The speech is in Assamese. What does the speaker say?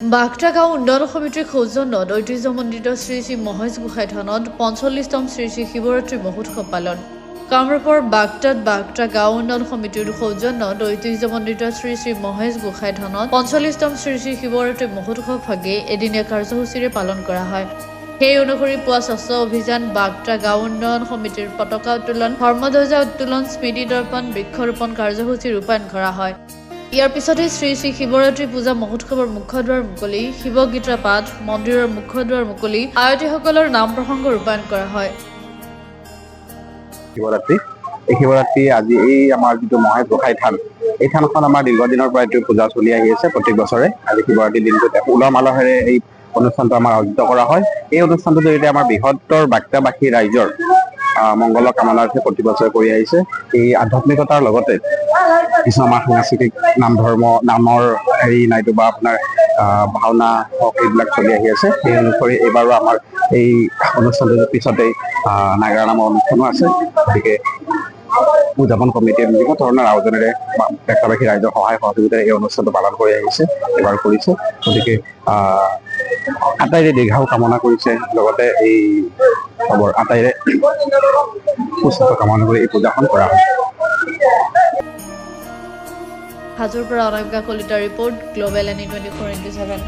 বাগটা গাঁও উন্নয়ন সমিতিৰ সৌজন্যত ঐতিহ্যমণ্ডিত শ্ৰী শ্ৰী মহেশ গোসাঁই থানত ৪৫তম শ্ৰী শ্ৰী শিৱৰাত্ৰি মহোৎসৱ পালন। কামৰূপৰ বাগটা গাঁও উন্নয়ন সমিতিৰ সৌজন্যত ঐতিহ্যমণ্ডিত শ্ৰী শ্ৰী মহেশ গোসাঁই থানত ৪৫তম শ্ৰী শ্ৰী শিৱৰাত্ৰি মহোৎসৱ ভাগে এদিনীয়া কাৰ্যসূচীৰে পালন কৰা হয়। সেই অনুসৰি পুৱা স্বচ্ছ অভিযান, বাগটা গাঁও উন্নয়ন সমিতিৰ পতাকা উত্তোলন, ধৰ্মধ্বজা উত্তোলন, স্মৃতি দৰ্পণ, বৃক্ষৰোপণ কাৰ্যসূচী ৰূপায়ণ কৰা হয়। ইয়াৰ পিছতে শ্ৰী শ্ৰী শিৱৰাত্ৰি পূজা মহোৎসৱৰ মুখ্যদ্বাৰ মুকলি, শিৱগীতা পাঠ, মন্দিৰৰ মুখ্যদ্বাৰ মুকলি, আয়তীসকলৰ নাম প্ৰসংগ ৰূপায়ণ কৰা হয়। শিৱৰাত্ৰি আজি এই আমাৰ যিটো মহেশ গোসাঁই থান, এই থানখন আমাৰ দীৰ্ঘদিনৰ পৰা এইটো পূজা চলি আহি আছে প্ৰত্যেক বছৰে। আজি শিৱৰাত্ৰি দিনটোত উলহ মালহেৰে এই অনুষ্ঠানটো আমাৰ আয়োজিত কৰা হয়। এই অনুষ্ঠানটোৰ জৰিয়তে আমাৰ বৃহত্তৰ বাগটাবাসী ৰাইজৰ মংগলৰ কামনাৰ্থে প্ৰতি বছৰে কৰি আহিছে। এই আধ্যাত্মিকতাৰ লগতে কিছু আমাৰ সাংস্কৃতিক নামৰ নাইটোবা আপোনাৰ ভাওনা হওক এইবিলাক চলি আহি আছে। সেই অনুসৰি এইবাৰো আমাৰ এই অনুষ্ঠানটোৰ পিছতেই নাগাৰা নামৰ অনুষ্ঠানো আছে। গতিকে উদযাপন কমিটিয়ে বিভিন্ন ধৰণৰ আয়োজনেৰে বাগটাবাসী ৰাইজৰ সহায় সহযোগিতাৰে এই অনুষ্ঠানটো পালন কৰি আহিছে, এইবাৰ কৰিছে। গতিকে আটাইৰে দীৰ্ঘায়ু কামনা কৰিছে, লগতে এই খবৰ আটাইৰে সুস্বাস্থ্য কামনা কৰি এই পূজাখন কৰা হয়। হাজোৰ পৰা অনব্যা কলিতাৰ ৰিপৰ্ট, গ্ল'বেল NE 24/7।